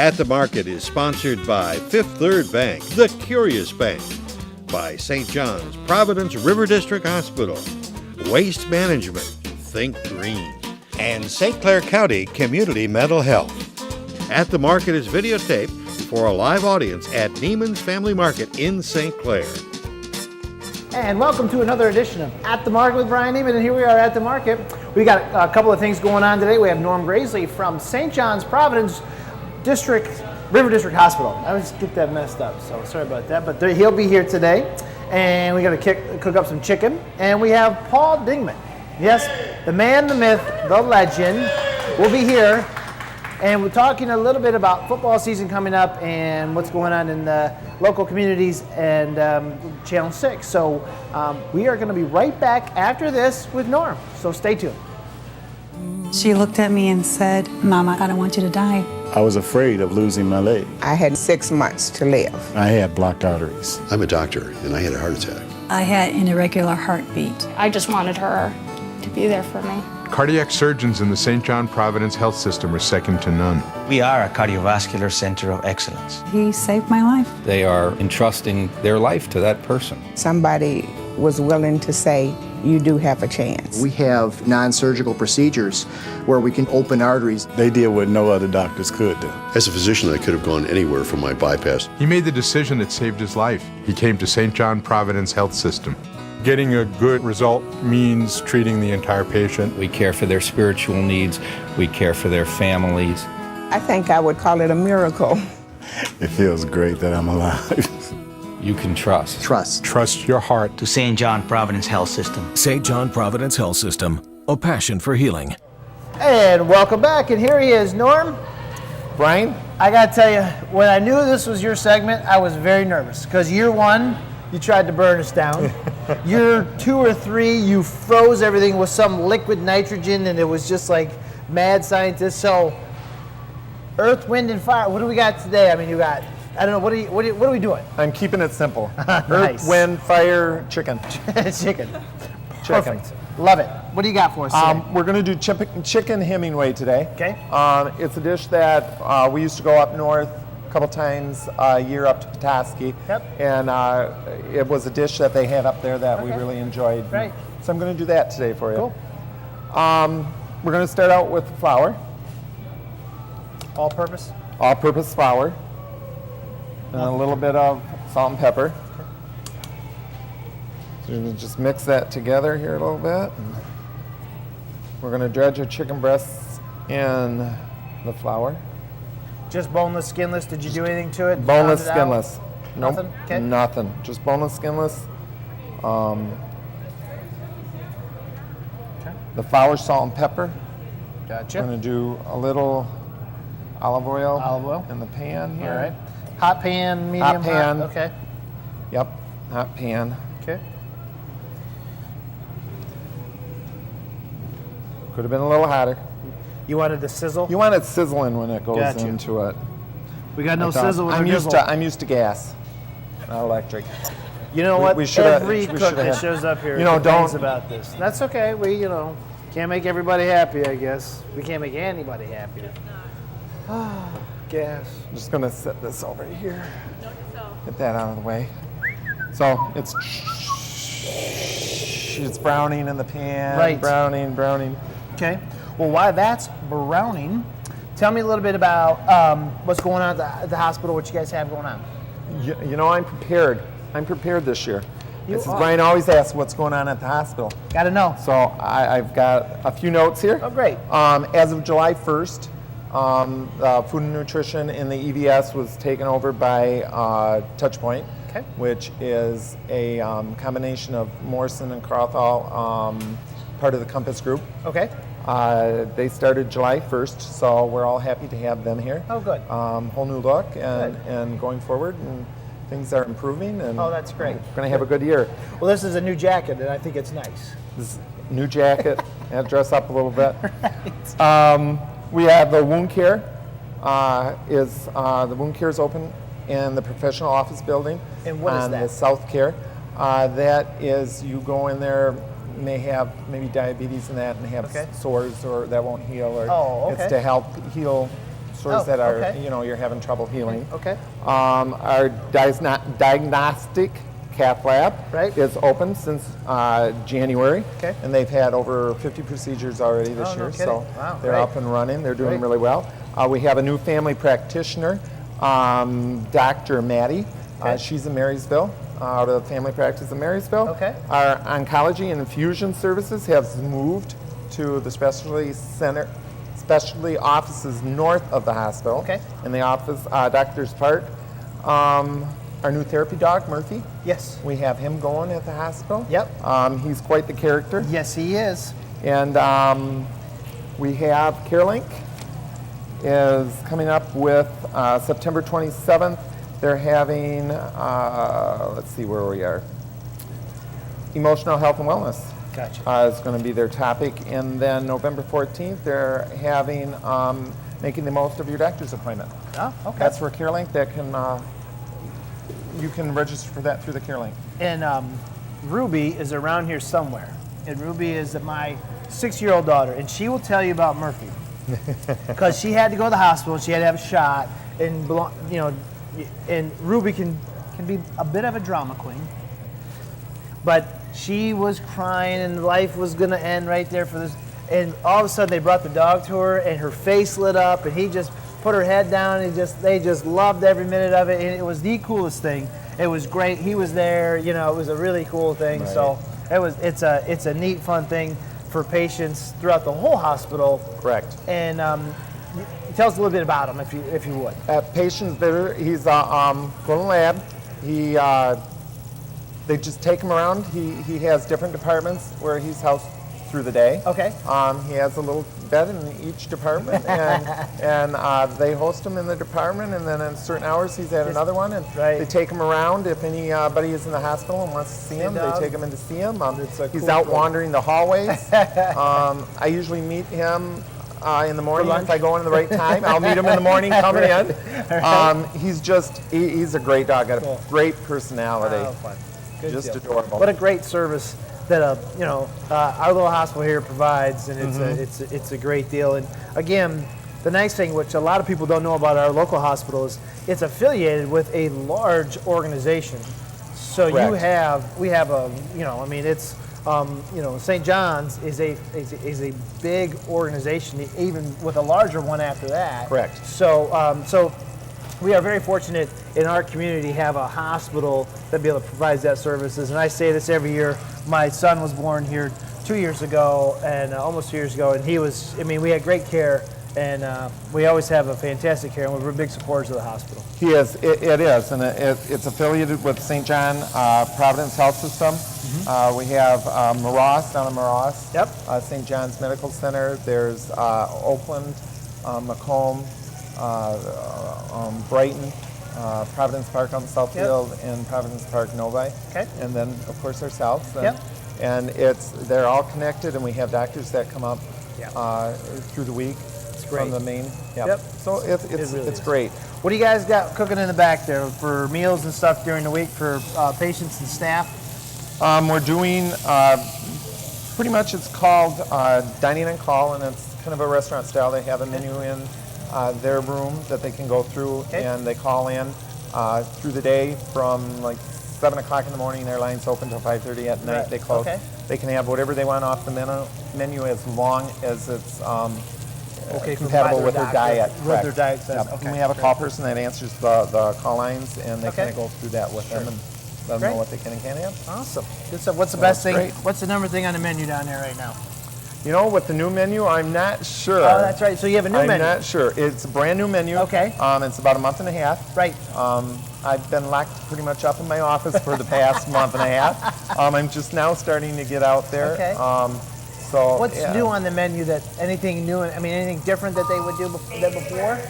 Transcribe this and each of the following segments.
At the Market is sponsored by Fifth Third Bank, The Curious Bank, by St. John's Providence River District Hospital, Waste Management, Think Green, and St. Clair County Community Mental Health. At the Market is videotaped for a live audience at Neiman's Family Market in St. Clair. And welcome to another edition of At the Market with Bryan Neiman. And here we are at the Market. We got a couple of things going on today. We have Norm Graisley from St. John's Providence River District Hospital. I always get that messed up, so sorry about that. But he'll be here today. And we got to cook up some chicken. And we have Paul Dingman. Yes, the man, the myth, the legend will be here. And we're talking a little bit about football season coming up and what's going on in the local communities and Channel 6. So we are going to be right back after this with Norm. So stay tuned. She looked at me and said, "Mama, I don't want you to die." I was afraid of losing my leg. I had 6 months to live. I had blocked arteries. I'm a doctor, and I had a heart attack. I had an irregular heartbeat. I just wanted her to be there for me. Cardiac surgeons in the St. John Providence Health System are second to none. We are a cardiovascular center of excellence. He saved my life. They are entrusting their life to that person. Somebody was willing to say, you do have a chance. We have non-surgical procedures where we can open arteries. They did what no other doctors could do. As a physician, I could have gone anywhere for my bypass. He made the decision that saved his life. He came to St. John Providence Health System. Getting a good result means treating the entire patient. We care for their spiritual needs. We care for their families. I think I would call it a miracle. It feels great that I'm alive. You can trust. Trust your heart. To St. John Providence Health System. St. John Providence Health System, a passion for healing. And welcome back. And here he is, Norm. Brian? I got to tell you, when I knew this was your segment, I was very nervous. Because year one, you tried to burn us down. Year 2 or 3, you froze everything with some liquid nitrogen, and it was just like mad scientists. So, earth, wind, and fire. What do we got today? I mean, you got, I don't know, what are we doing? I'm keeping it simple. Nice. Earth, wind, fire, chicken. Chicken. Perfect. Love it. What do you got for us today? We're going to do chicken Hemingway today. Okay. It's a dish that we used to go up north a couple times a year up to Petoskey. Yep. And it was a dish that they had up there that we really enjoyed. Right. So I'm going to do that today for you. Cool. We're going to start out with the flour. All-purpose? All-purpose flour. And a little bit of salt and pepper. So you're going to just mix that together here a little bit. We're going to dredge our chicken breasts in the flour. Just boneless, skinless. Did you do anything to it? Boneless, skinless. Nope. Nothing? Okay. Nothing. Just boneless, skinless. The flour, salt, and pepper. Gotcha. We're going to do a little olive oil in the pan here. All right. Hot pan, medium hot pan. Okay. Yep. Hot pan. Okay. Could have been a little hotter. You wanted the sizzle? You want it sizzling when it goes Gotcha. into it. We got no sizzle with I'm our used gizzle. I'm used to gas, not electric. You know what? We should Every cook that shows up here complains about this. That's okay. We, can't make everybody happy, I guess. We can't make anybody happy. Gas. I'm just gonna set this over here. Get that out of the way. So it's browning in the pan. Right. Browning. Okay. Well, while that's browning, tell me a little bit about what's going on at the hospital, what you guys have going on. I'm prepared. I'm prepared this year. You are. Brian always asks what's going on at the hospital. Got to know. So I've got a few notes here. Oh, great. As of July 1st, food and nutrition in the EVS was taken over by Touchpoint, which is a combination of Morrison and Carthol, part of the Compass Group. Okay. They started July 1st, so we're all happy to have them here. Oh, good. Whole new look and going forward, and things are improving. And oh, that's great. We're going to have a good year. Well, this is a new jacket, and I think it's nice. This new jacket, and dress up a little bit. Right. We have the wound care. The wound care is open in the professional office building. And what is that? On the South Care. That is, you go in there, may have diabetes and that, and have sores or that won't heal, or it's to help heal sores that are, you're having trouble healing. Okay. Our diagnostic cath lab is open since January, and they've had over 50 procedures already this year, so they're up and running. They're doing really well. We have a new family practitioner, Dr. Maddie. She's in Marysville, out of the family practice in Marysville. Okay. Our oncology and infusion services have moved to the specialty offices north of the hospital. Okay. In the office, Doctor's Park. Our new therapy dog, Murphy. Yes. We have him going at the hospital. Yep. He's quite the character. Yes, he is. And we have CareLink is coming up with September 27th. They're having, let's see where we are. Emotional health and wellness. Gotcha. Is going to be their topic. And then November 14th, they're having making the most of your doctor's appointment. Oh, okay. That's for CareLink. That can you can register for that through the CareLink. And Ruby is around here somewhere. And Ruby is my 6-year-old daughter, and she will tell you about Murphy. Because she had to go to the hospital, she had to have a shot, and and Ruby can be a bit of a drama queen. But she was crying, and life was going to end right there for this. And all of a sudden, they brought the dog to her, and her face lit up, and he just put her head down, and they just loved every minute of it, and it was the coolest thing. It was great. He was there. It was a really cool thing. Right. So it's a neat, fun thing for patients throughout the whole hospital. Correct. And tell us a little bit about him, if you would. Patients there, he's Golden Lab. They just take him around. He has different departments where he's housed through the day. Okay. He has a little bed in each department, and they host him in the department, and then in certain hours he's at another one, and they take him around. If anybody is in the hospital and wants to see him, they take him in to see him. He's out wandering the hallways. I usually meet him in the morning if I go in the right time. I'll meet him in the morning coming in. He's a great dog. Got a great personality. Oh, fun. Good just deal. Adorable. What a great service that our little hospital here provides, and it's a great deal. And again, the nice thing, which a lot of people don't know about our local hospital, is it's affiliated with a large organization. So Correct. we have it's St. John's is a big organization, even with a larger one after that. Correct. So we are very fortunate in our community to have a hospital that be able to provide that services. And I say this every year. My son was born here 2 years ago, and almost 2 years ago, and we had great care, and we always have a fantastic care, and we're big supporters of the hospital. He is. It is, and it's affiliated with St. John Providence Health System. Mm-hmm. We have Maross, down in Maross. Yep. St. John's Medical Center. There's Oakland, Macomb, Brighton, Providence Park on the Southfield, and Providence Park Novi. Okay. And then, of course, ourselves. And they're all connected, and we have doctors that come up through the week from the main. Yep. So it's great. What do you guys got cooking in the back there for meals and stuff during the week for patients and staff? We're doing pretty much, it's called Dining on Call, and it's kind of a restaurant style. They have a menu in their room that they can go through, and they call in through the day from like 7 o'clock in the morning. Their line's open till 5:30 at night. They close. Okay. They can have whatever they want off the menu as long as it's compatible with their diet. With their diet says. And we have a call person that answers the call lines, and they kind of go through that with them and let them know what they can and can't have. Awesome. Good stuff. What's the best thing? What's the number thing on the menu down there right now? With the new menu, I'm not sure. Oh, that's right. So you have a new menu. I'm not sure. It's a brand new menu. Okay. It's about a month and a half. Right. I've been locked pretty much up in my office for the past month and a half. I'm just now starting to get out there. Okay. So what's new on the menu? Anything new? Anything different that they would do than before?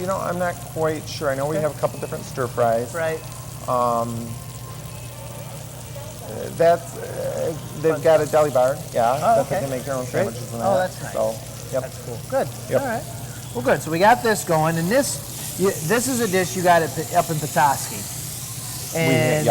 I'm not quite sure. I know we have a couple different stir fries. Right. They've got a deli bar. That they can make their own sandwiches and that. Oh, that's nice. So, That's cool. Good. Yep. All right. Well, good. So we got this going, and this is a dish you got up in Petoskey. And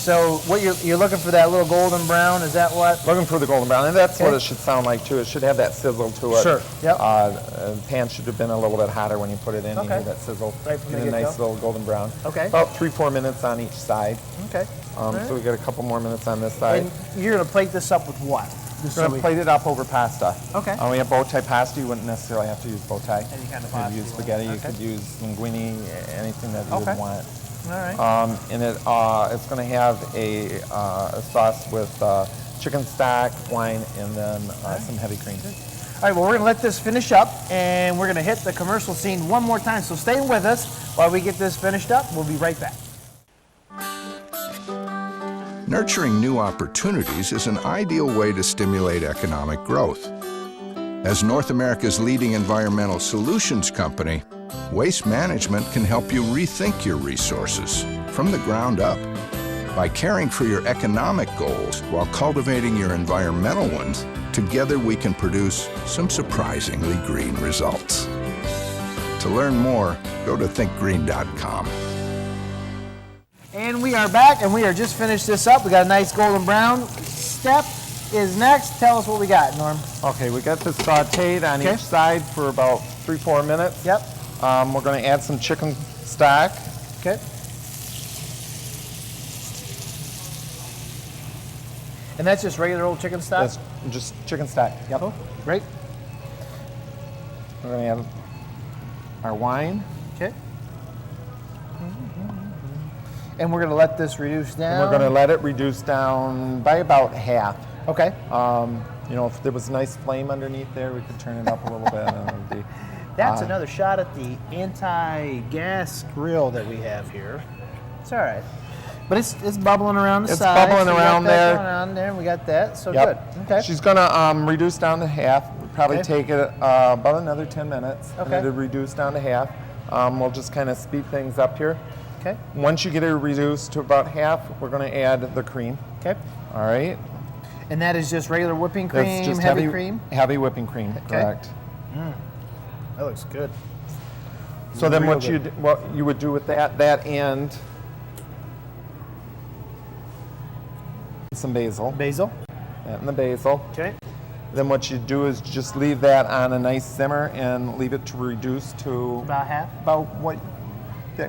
So what you're looking for that little golden brown, is that what? Looking for the golden brown, and that's Okay. what it should sound like too. It should have that sizzle to it. Sure, yep. The pan should have been a little bit hotter when you put it in. You Okay. hear that sizzle. Right from the Get a nice get-go. little golden brown. Okay. About 3-4 minutes on each side. Okay. So we got a couple more minutes on this side. And you're gonna plate this up with what? Just We're so going to plate it up over pasta. Okay. We have bow tie pasta. You wouldn't necessarily have to use bow tie. Any kind of You pasta could use you want. spaghetti. You Okay. could use linguine, anything that you Okay. would want. All right. And it's going to have a sauce with chicken stock, wine, and then some heavy cream. All right, well, we're gonna let this finish up, and we're gonna hit the commercial scene one more time, so stay with us while we get this finished up. We'll be right back. Nurturing new opportunities is an ideal way to stimulate economic growth. As North America's leading environmental solutions company, Waste Management can help you rethink your resources from the ground up. By caring for your economic goals while cultivating your environmental ones, together we can produce some surprisingly green results. To learn more, go to thinkgreen.com. And we are back, and we are just finished this up. We got a nice golden brown. Step is next. Tell us what we got, Norm. Okay, we got this sauteed on Okay. each side for about 3-4 minutes. Yep. We're going to add some chicken stock. Okay. And that's just regular old chicken stock? That's just chicken stock. Yep. Cool. Great. We're going to add our wine. Okay. And we're going to let this reduce down? And we're going to let it reduce down by about half. Okay. If there was a nice flame underneath there, we could turn it up a little bit. And it would be, That's another shot at the anti-gas grill that we have here. It's all right. But it's bubbling around the side. It's bubbling around there. Going on there. We got that. So Yep. good. Okay. She's going to reduce down to half. We'll probably Okay. take it about another 10 minutes. Okay. And it'll reduce down to half. We'll just kind of speed things up here. Okay. Once you get it reduced to about half, we're going to add the cream. Okay. All right. And that is just regular whipping cream, That's just heavy cream? Heavy whipping cream, Okay. correct. That looks good. So then Real what you would do with that and some basil. Basil. That and the basil. Okay. Then what you do is just leave that on a nice simmer and leave it to reduce to About half? about what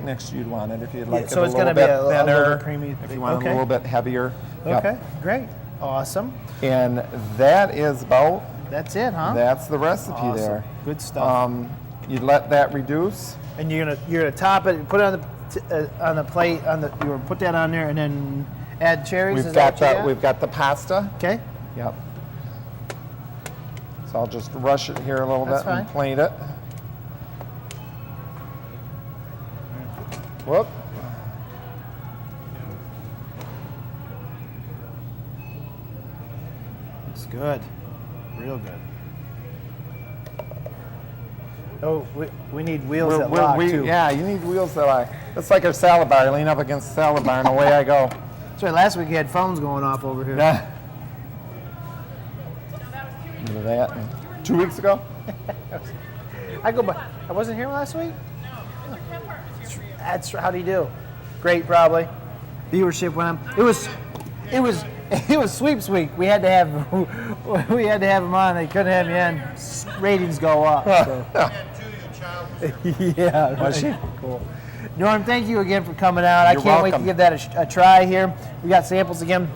next you'd want it. If you'd like so it it's a little gonna be bit a thinner, little creamy. if you want Okay. it a little bit heavier. Yep. Okay. Great. Awesome. And that is about, That's it, huh? that's the recipe Awesome. there. Good stuff. You let that reduce. And you're gonna top it, put it on the plate, you're gonna put that on there, and then add cherries. We've Is that got what you we've got the pasta. Okay. Yep. So I'll just rush it here a little That's bit and fine. plate it. Whoop. It's good. Real good. Oh, we need wheels that lock, too. Yeah, you need wheels that lock. It's like our salad bar. I lean up against the salad bar and away I go. That's right. Last week we had phones going off over here. Yeah. Look at that. 2 weeks ago? I wasn't here last week? That's how do you do? Great, probably. Viewership went up. It was sweeps week. We had to have him on. They couldn't have me in. Ratings go up. So. Yeah, Was she? Cool. Norm, thank you again for coming out. You're I can't wait welcome. to give that a try here. We got samples again.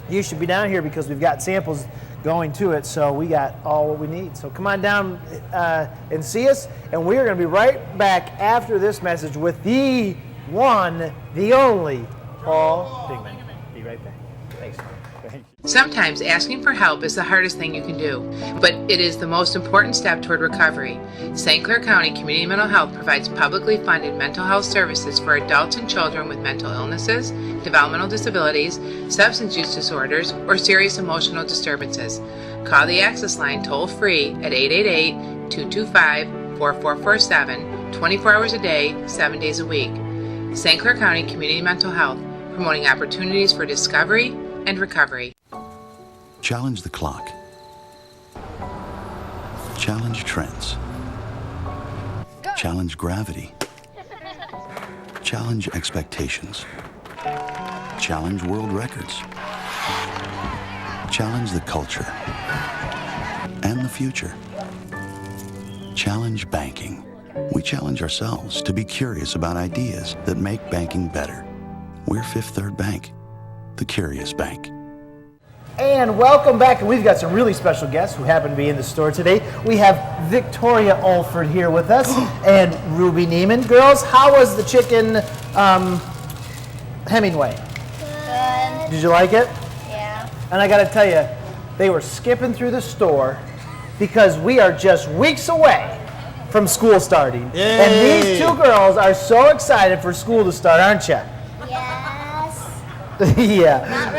You should be down here because we've got samples going to it, so we got all what we need. So come on down and see us, and we are going to be right back after this message with the one, the only, Paul Neiman. Be right back. Thanks. Sometimes asking for help is the hardest thing you can do, but it is the most important step toward recovery. St. Clair County Community Mental Health provides publicly funded mental health services for adults and children with mental illnesses, developmental disabilities, substance use disorders, or serious emotional disturbances. Call the Access Line toll-free at 888-225-4447, 24 hours a day, 7 days a week. St. Clair County Community Mental Health, promoting opportunities for discovery and recovery. Challenge the clock. Challenge trends. Challenge gravity. Challenge expectations. challenge world records, challenge the culture and the future, challenge banking. We challenge ourselves to be curious about ideas that make banking better. We're Fifth Third Bank, the curious bank. And welcome back, and we've got some really special guests who happen to be in the store today. We have Victoria Alford here with us and Ruby Neiman. Girls, how was the chicken Hemingway? Good. Did you like it? Yeah. And I gotta tell you, they were skipping through the store because we are just weeks away from school starting. Yay. And these two girls are so excited for school to start, aren't you? Yes. Yeah. Not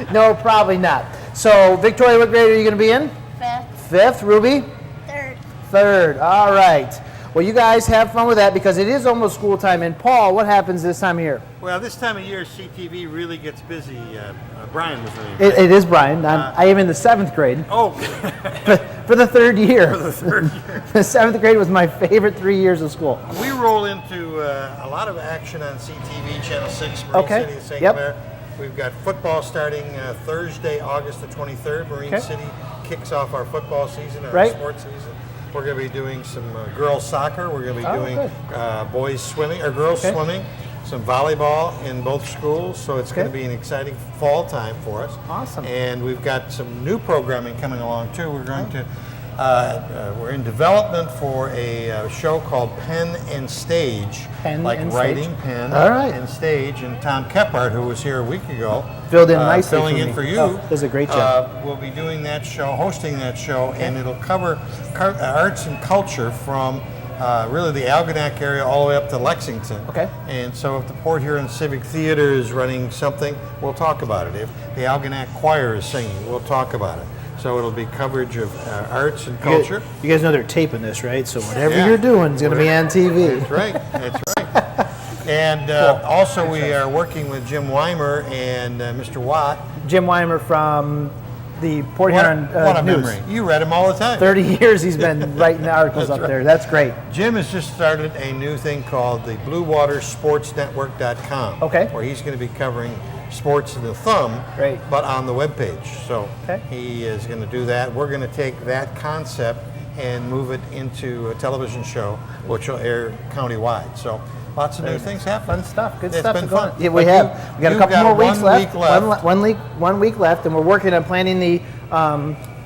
really. No, probably not. So, Victoria, what grade are you going to be in? Fifth. Fifth. Ruby? Third. Third. All right. Well, you guys have fun with that because it is almost school time. And Paul, what happens this time of year? Well, this time of year, CTV really gets busy. Brian was the name. It is Brian. I am in the 7th grade. Oh. For the third year. For the third year. The 7th grade was my favorite 3 years of school. We roll into a lot of action on CTV, Channel 6, Marine Okay. City, St. Yep. Clair. We've got football starting Thursday, August the 23rd. Marine Okay. City kicks off our football season, our Right. sports season. We're going to be doing some girls soccer. We're going to be doing good. boys swimming, or girls Okay. swimming, some volleyball in both schools. So it's going to Okay. be an exciting fall time for us. Awesome. And we've got some new programming coming along too. We're going to we're in development for a show called Pen and Stage, Pen like and writing, Stage. pen, All right. and stage. And Tom Kephart, who was here a week ago, Filled in nicely filling for in me. for you. Oh, does a great job. We'll be doing that show, hosting that show, and it'll cover arts and culture from really the Algonac area all the way up to Lexington. Okay. And so if the Port Huron Civic Theater is running something, we'll talk about it. If the Algonac Choir is singing, we'll talk about it. So it'll be coverage of arts and culture. You guys know they're taping this, right? So whatever Yeah. you're doing is going to be on TV. That's right. That's right. And also we are working with Jim Weimer and Mr. Watt. Jim Weimer from the Port What Huron a News. memory. You read him all the time. 30 years he's been writing articles That's up there. right. That's great. Jim has just started a new thing called the BlueWaterSportsNetwork.com. Okay. Where he's going to be covering sports in the thumb, Great. but on the webpage. So Okay. he is going to do that. We're going to take that concept and move it into a television show, which will air countywide. So lots of new things happening. Fun stuff. Good It's stuff. been to go fun. on. Yeah, we But have. We got a you've couple more weeks 1 left. week left. One week left, and we're working on planning the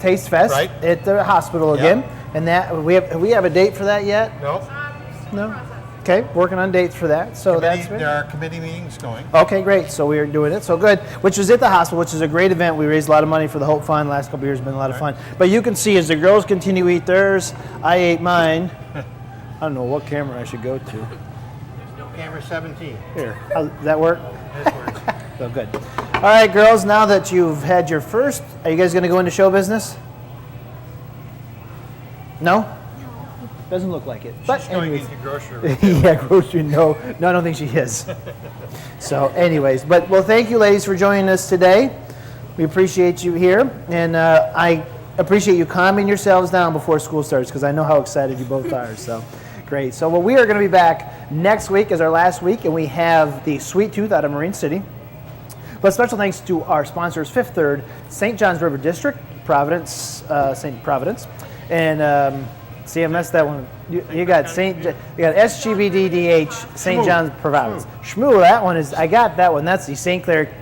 Taste Fest Right. at the hospital Yep. again. And that we have a date for that yet? No. No. Okay, working on dates for that. So that's There are committee meetings going. okay, great. So we are doing it. So good. Which is at the hospital, which is a great event. We raised a lot of money for the Hope Fund. Last couple of years has been a lot of fun. But you can see as the girls continue to eat theirs, I ate mine. I don't know what camera I should go to. Camera 17. Here, does that work? This works. So good. All right, girls. Now that you've had your first, are you guys going to go into show business? No. Doesn't look like it. But She's going anyways. into grocery retail. Yeah, grocery. No, I don't think she is. So, anyways, well, thank you, ladies, for joining us today. We appreciate you here, and I appreciate you calming yourselves down before school starts because I know how excited you both are. So, great. So, we are going to be back next week as our last week, and we have the Sweet Tooth out of Marine City. But special thanks to our sponsors, Fifth Third, St. John's River District, Providence, St. Providence, and. See, I messed that one. You got SGBDDH, St. John's Providence. Shmoo, that one is, I got that one. That's the St. Clair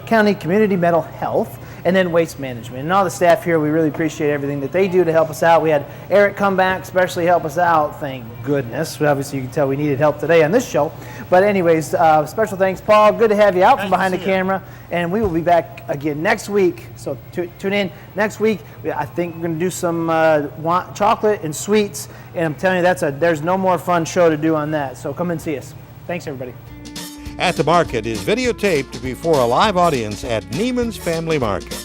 County Community Mental Health, and then Waste Management. And all the staff here, we really appreciate everything that they do to help us out. We had Eric come back, especially help us out, thank goodness. Obviously, you can tell we needed help today on this show. But anyways, special thanks, Paul. Good to have you out from behind the camera. And we will be back again next week. So tune in next week. I think we're going to do some chocolate and sweets. And I'm telling you, there's no more fun show to do on that. So come and see us. Thanks, everybody. At the Market is videotaped before a live audience at Neiman's Family Market.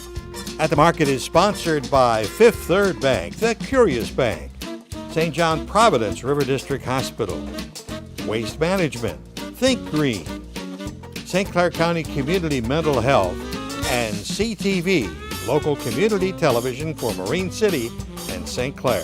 At the Market is sponsored by Fifth Third Bank, the Curious Bank, St. John Providence River District Hospital, Waste Management, Think Green, St. Clair County Community Mental Health, and CTV, local community television for Marine City and St. Clair.